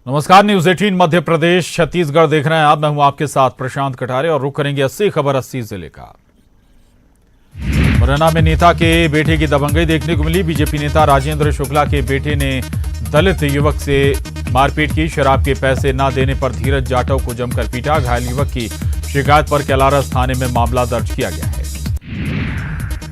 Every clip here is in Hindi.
नमस्कार, न्यूज 18 मध्य प्रदेश छत्तीसगढ़ देख रहे हैं आप। मैं हूं आपके साथ प्रशांत कटारे और रुक करेंगे 80 खबर 80 जिले का। मुरैना में नेता के बेटे की दबंगई देखने को मिली। बीजेपी नेता राजेंद्र शुक्ला के बेटे ने दलित युवक से मारपीट की। शराब के पैसे न देने पर धीरज जाटव को जमकर पीटा। घायल युवक की शिकायत पर कैलारस थाने में मामला दर्ज किया गया है।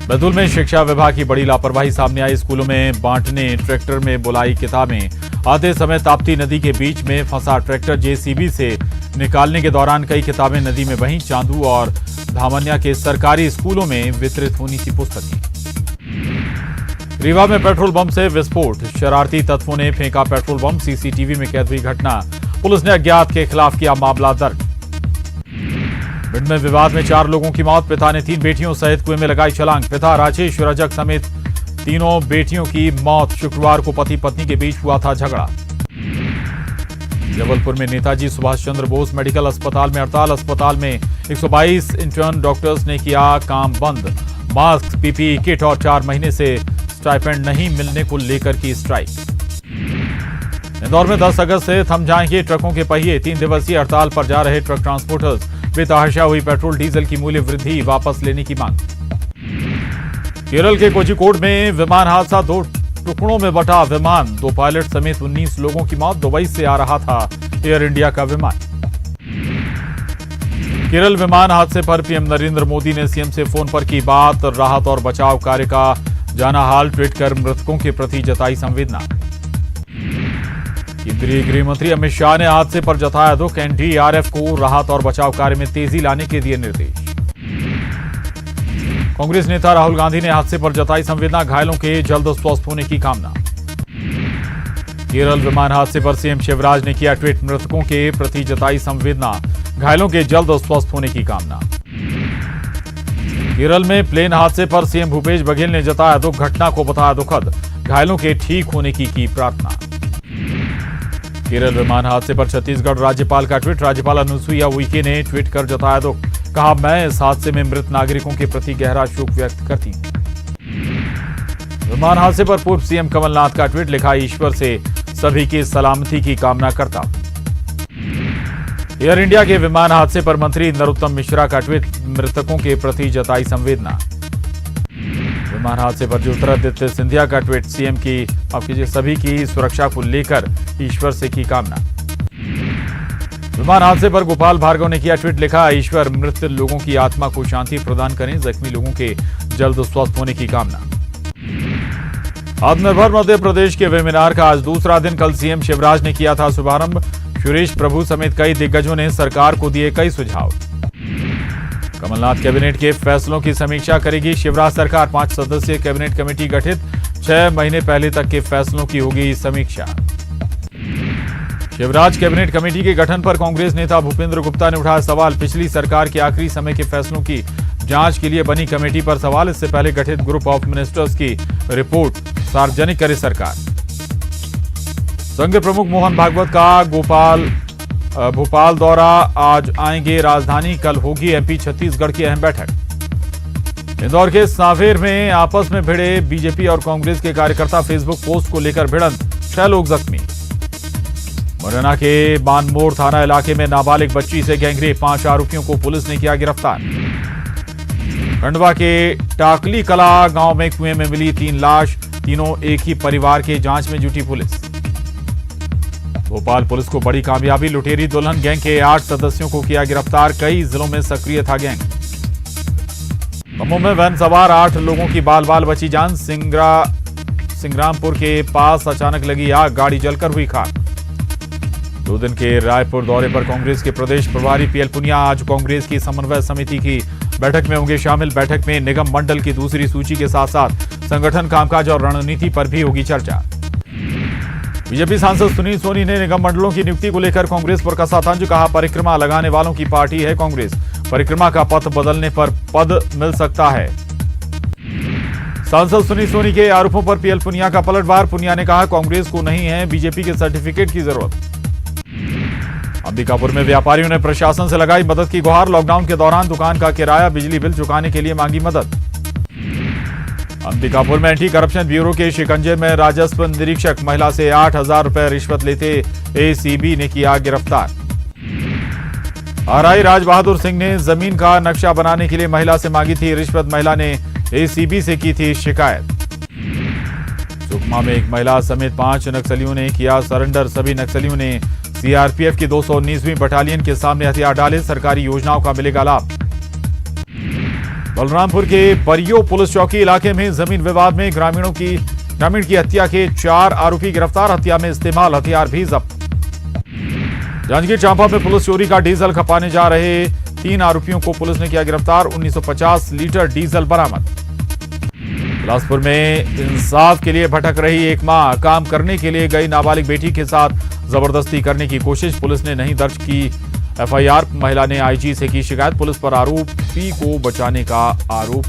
बैतूल में शिक्षा विभाग की बड़ी लापरवाही सामने आई। स्कूलों में बांटने ट्रैक्टर में बुलाई किताबें आते समय ताप्ती नदी के बीच में फंसा ट्रैक्टर जेसीबी से निकालने के दौरान कई किताबें नदी में बहीं। चांदू और धामन्या के सरकारी स्कूलों में वितरित होनी थी पुस्तकें। रीवा में पेट्रोल बम से विस्फोट। शरारती तत्वों ने फेंका पेट्रोल बम। सीसीटीवी में कैद हुई घटना। पुलिस ने अज्ञात के खिलाफ किया मामला दर्ज। भिंड में विवाद में 4 लोगों की मौत। पिता ने 3 बेटियों सहित कुएं में लगाई छलांग। पिता राजेश रजक समेत तीनों बेटियों की मौत। शुक्रवार को पति पत्नी के बीच हुआ था झगड़ा। जबलपुर में नेताजी सुभाष चंद्र बोस मेडिकल अस्पताल में हड़ताल। अस्पताल में 122 इंटर्न डॉक्टर्स ने किया काम बंद। मास्क, पीपीई किट और 4 महीने से स्टाइपेंड नहीं मिलने को लेकर की स्ट्राइक। इंदौर में 10 अगस्त से थम जाएंगे ट्रकों के पहिए। 3 दिवसीय हड़ताल पर जा रहे ट्रक ट्रांसपोर्टर्स। बेतहाशा हुई पेट्रोल डीजल की मूल्य वृद्धि वापस लेने की मांग। केरल के कोझिकोड में विमान हादसा। 2 टुकड़ों में बटा विमान। 2 पायलट समेत 19 लोगों की मौत। दुबई से आ रहा था एयर इंडिया का विमान। केरल विमान हादसे पर पीएम नरेंद्र मोदी ने सीएम से फोन पर की बात। राहत और बचाव कार्य का जाना हाल ट्वीट कर मृतकों के प्रति जताई संवेदना। केंद्रीय गृह मंत्री अमित शाह ने हादसे पर जताया दुख। एनडीआरएफ को राहत और बचाव कार्य में तेजी लाने के दिए निर्देश। कांग्रेस नेता राहुल गांधी ने हादसे पर जताई संवेदना। घायलों के जल्द स्वस्थ होने की कामना। केरल विमान हादसे पर सीएम शिवराज ने किया ट्वीट। मृतकों के प्रति जताई संवेदना। घायलों के जल्द स्वस्थ होने की कामना। केरल में प्लेन हादसे पर सीएम भूपेश बघेल ने जताया दुख। घटना को बताया दुखद। घायलों के ठीक होने की प्रार्थना। केरल विमान हादसे पर छत्तीसगढ़ राज्यपाल का ट्वीट। राज्यपाल अनुसुईया उइके ने ट्वीट कर जताया दुख। कहा, मैं इस हादसे में मृत नागरिकों के प्रति गहरा शोक व्यक्त करती हूं। विमान हादसे पर पूर्व सीएम कमलनाथ का ट्वीट। लिखा, ईश्वर से सभी की सलामती की कामना करता हूं। एयर इंडिया के विमान हादसे पर मंत्री नरोत्तम मिश्रा का ट्वीट। मृतकों के प्रति जताई संवेदना। विमान हादसे पर ज्योतिरादित्य सिंधिया का ट्वीट। सीएम की सभी की सुरक्षा को लेकर ईश्वर से की कामना। विमान हादसे पर गोपाल भार्गव ने किया ट्वीट। लिखा, ईश्वर मृत लोगों की आत्मा को शांति प्रदान करें। जख्मी लोगों के जल्द स्वस्थ होने की कामना। आत्मनिर्भर मध्य प्रदेश के वेबिनार का आज दूसरा दिन। कल सीएम शिवराज ने किया था शुभारंभ। सुरेश प्रभु समेत कई दिग्गजों ने सरकार को दिए कई सुझाव। कमलनाथ कैबिनेट के फैसलों की समीक्षा करेगी शिवराज सरकार। 5 सदस्यीय कैबिनेट कमेटी गठित। 6 महीने पहले तक के फैसलों की होगी समीक्षा। शिवराज कैबिनेट कमेटी के गठन पर कांग्रेस नेता भूपेंद्र गुप्ता ने उठाया सवाल। पिछली सरकार के आखिरी समय के फैसलों की जांच के लिए बनी कमेटी पर सवाल। इससे पहले गठित ग्रुप ऑफ मिनिस्टर्स की रिपोर्ट सार्वजनिक करे सरकार। संघ प्रमुख मोहन भागवत का भोपाल दौरा। आज आएंगे राजधानी। कल होगी एमपी छत्तीसगढ़ की अहम बैठक। इंदौर के सांवेर में आपस में भिड़े बीजेपी और कांग्रेस के कार्यकर्ता। फेसबुक पोस्ट को लेकर भिड़ंत। 6 लोग जख्मी। मुरैना के बानमोड़ थाना इलाके में नाबालिग बच्ची से गैंगरेप। 5 आरोपियों को पुलिस ने किया गिरफ्तार। खंडवा के टाकली कला गांव में कुएं में मिली 3 लाश। तीनों एक ही परिवार के। जांच में जुटी पुलिस। भोपाल पुलिस को बड़ी कामयाबी। लुटेरी दुल्हन गैंग के 8 सदस्यों को किया गिरफ्तार। कई जिलों में सक्रिय था गैंग। दमोह में वैन सवार 8 लोगों की बाल बाल बची जान। सिंग्रामपुर के पास अचानक लगी आग। गाड़ी जलकर हुई खाक। 2 दिन के रायपुर दौरे पर कांग्रेस के प्रदेश प्रभारी पीएल पुनिया आज कांग्रेस की समन्वय समिति की बैठक में होंगे शामिल। बैठक में निगम मंडल की दूसरी सूची के साथ साथ संगठन कामकाज और रणनीति पर भी होगी चर्चा। बीजेपी सांसद सुनील सोनी ने निगम मंडलों की नियुक्ति को लेकर कांग्रेस पर कसा तंज। कहा, परिक्रमा लगाने वालों की पार्टी है कांग्रेस। परिक्रमा का पथ बदलने पर पद मिल सकता है। सांसद सुनील सोनी के आरोपों पर पीएल पुनिया का पलटवार। पुनिया ने कहा, कांग्रेस को नहीं है बीजेपी के सर्टिफिकेट की जरूरत। अंबिकापुर में व्यापारियों ने प्रशासन से लगाई मदद की गुहार। लॉकडाउन के दौरान दुकान का किराया, बिजली बिल चुकाने के लिए मांगी मदद। अंबिकापुर में एंटी करप्शन ब्यूरो के शिकंजे में राजस्व निरीक्षक, महिला से 8,000 रुपए रिश्वत लेते एसीबी ने किया गिरफ्तार। आरआई राज बहादुर सिंह ने जमीन का नक्शा बनाने के लिए महिला से मांगी थी रिश्वत, महिला ने एसीबी से की थी शिकायत। सुकमा में एक महिला समेत 5 नक्सलियों ने किया सरेंडर, सभी नक्सलियों ने सीआरपीएफ की 219वीं बटालियन के सामने हथियार डाले, सरकारी योजनाओं का मिलेगा लाभ। बलरामपुर के परियो पुलिस चौकी इलाके में जमीन विवाद में ग्रामीण की हत्या के 4 आरोपी गिरफ्तार, हत्या में इस्तेमाल हथियार भी जब्त। जांजगीर चांपा में पुलिस चोरी का डीजल खपाने जा रहे 3 आरोपियों को पुलिस ने किया गिरफ्तार, 1950 लीटर डीजल बरामद। बिलासपुर में इंसाफ के लिए भटक रही एक मां, काम करने के लिए गई नाबालिग बेटी के साथ जबरदस्ती करने की कोशिश, पुलिस ने नहीं दर्ज की एफआईआर, महिला ने आईजी से की शिकायत, पुलिस पर आरोपी को बचाने का आरोप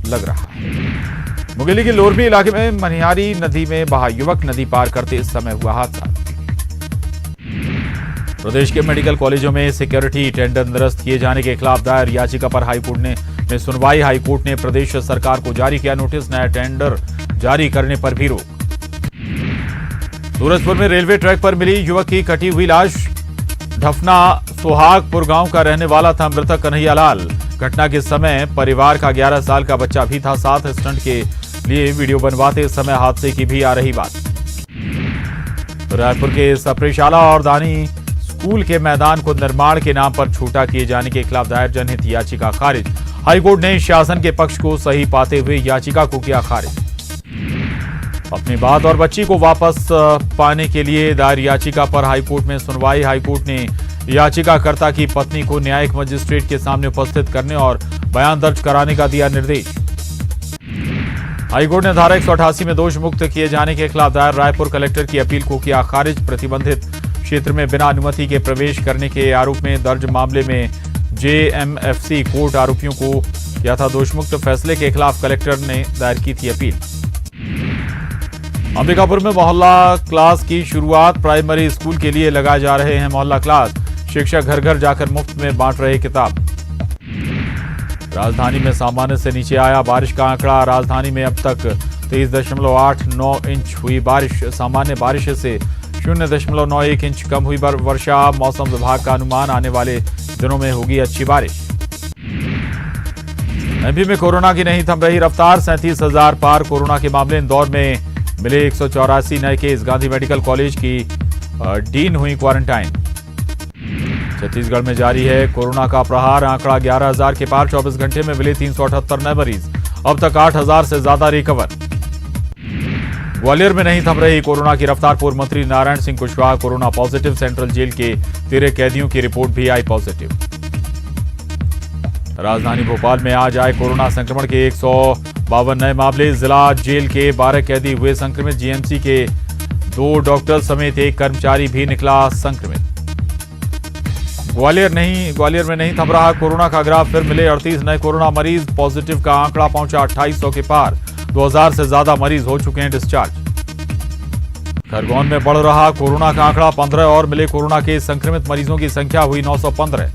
लग रहा है। मुंगेली के लोरमी इलाके में मनिहारी नदी में बहा युवक, नदी पार करते इस समय हुआ हादसा। प्रदेश के मेडिकल कॉलेजों में सिक्योरिटी टेंडर निरस्त किए जाने के खिलाफ दायर याचिका पर हाईकोर्ट में सुनवाई, हाईकोर्ट ने प्रदेश सरकार को जारी किया नोटिस, नया टेंडर जारी करने पर भी रोक। सूरजपुर में रेलवे ट्रैक पर मिली युवक की कटी हुई लाश, ढफना सुहागपुर गांव का रहने वाला था मृतक कन्हैया लाल। घटना के समय परिवार का 11 साल का बच्चा भी था साथ, स्टंट के लिए वीडियो बनवाते समय हादसे की भी आ रही बात। रायपुर के सप्रेशाला और दानी स्कूल के मैदान को निर्माण के नाम पर छोटा किए जाने के खिलाफ दायर जनहित याचिका खारिज, हाईकोर्ट ने शासन के पक्ष को सही पाते हुए याचिका को किया खारिज। अपनी बात और बच्ची को वापस पाने के लिए दायर याचिका पर हाईकोर्ट में सुनवाई, हाईकोर्ट ने याचिकाकर्ता की पत्नी को न्यायिक मजिस्ट्रेट के सामने उपस्थित करने और बयान दर्ज कराने का दिया निर्देश। हाईकोर्ट ने धारा 188 में दोष मुक्त किए जाने के खिलाफ दायर रायपुर कलेक्टर की अपील को किया खारिज, प्रतिबंधित क्षेत्र में बिना अनुमति के प्रवेश करने के आरोप में दर्ज मामले में जेएमएफसी कोर्ट आरोपियों को किया था दोषमुक्त, फैसले के खिलाफ कलेक्टर ने दायर की थी अपील। अंबिकापुर में मोहल्ला क्लास की शुरुआत, प्राइमरी स्कूल के लिए लगाए जा रहे हैं मोहल्ला क्लास, शिक्षक घर घर जाकर मुफ्त में बांट रहे किताब। राजधानी में सामान्य से नीचे आया बारिश का आंकड़ा, राजधानी में अब तक 23.89 इंच हुई बारिश, सामान्य बारिश से 0.91 इंच कम हुई वर्षा, मौसम विभाग का अनुमान आने वाले दिनों में होगी अच्छी बारिश। एमपी में कोरोना की नहीं थम रही रफ्तार, 37,000 पार कोरोना के मामले, इंदौर में मिले 184 नए केस, गांधी मेडिकल कॉलेज की डीन हुई क्वारंटाइन। छत्तीसगढ़ में जारी है कोरोना का प्रहार, आंकड़ा 11,000 के पार, 24 घंटे में मिले 378 नए मरीज, अब तक 8,000 से ज्यादा रिकवर। ग्वालियर में नहीं थम रही कोरोना की रफ्तार, पूर्व मंत्री Narayan Singh Kushwaha corona positive, central jail के 13 कैदियों की रिपोर्ट भी आई पॉजिटिव। राजधानी भोपाल में आज आए कोरोना संक्रमण के 152 नए मामले, जिला जेल के 12 कैदी हुए संक्रमित, जीएमसी के 2 डॉक्टर समेत 1 कर्मचारी भी निकला संक्रमित। ग्वालियर में नहीं थम रहा कोरोना का ग्राफ, फिर मिले 38 नए कोरोना मरीज, पॉजिटिव का आंकड़ा पहुंचा 2800 के पार, 2000 से ज्यादा मरीज हो चुके हैं डिस्चार्ज। खरगोन में बढ़ रहा कोरोना का आंकड़ा, 15 और मिले कोरोना के संक्रमित मरीजों की संख्या हुई 915।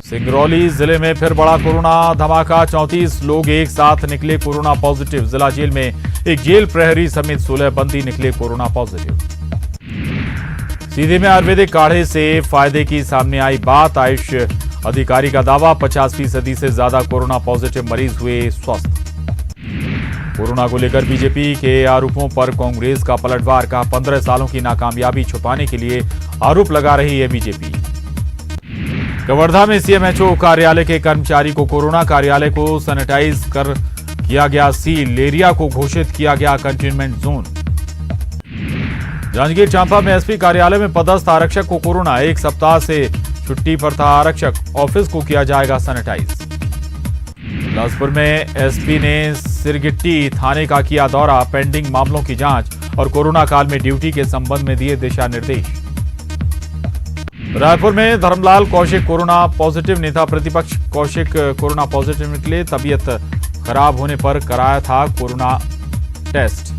सिंगरौली जिले में फिर बड़ा कोरोना धमाका, 34 लोग एक साथ निकले कोरोना पॉजिटिव, जिला जेल में एक जेल प्रहरी समेत 16 बंदी निकले कोरोना पॉजिटिव। सीधे में आयुर्वेदिक काढ़े से फायदे की सामने आई बात, आयुष अधिकारी का दावा, 50% से ज्यादा कोरोना पॉजिटिव मरीज हुए स्वस्थ। कोरोना को लेकर बीजेपी के आरोपों पर कांग्रेस का पलटवार, कहा 15 सालों की नाकामयाबी छुपाने के लिए आरोप लगा रही है बीजेपी। कवर्धा में सीएमएचओ कार्यालय के कर्मचारी को कोरोना, कार्यालय को सैनिटाइज कर किया गया सील, एरिया को घोषित किया गया कंटेनमेंट जोन। जांजगीर चांपा में एसपी कार्यालय में पदस्थ आरक्षक को कोरोना, 1 सप्ताह से छुट्टी पर था आरक्षक, ऑफिस को किया जाएगा सैनिटाइज। बिलासपुर में एसपी ने सिरगिट्टी थाने का किया दौरा, पेंडिंग मामलों की जांच और कोरोना काल में ड्यूटी के संबंध में दिए दिशा निर्देश। रायपुर में धर्मलाल कौशिक कोरोना पॉजिटिव, नेता प्रतिपक्ष कौशिक कोरोना पॉजिटिव निकले, तबीयत खराब होने पर कराया था कोरोना टेस्ट।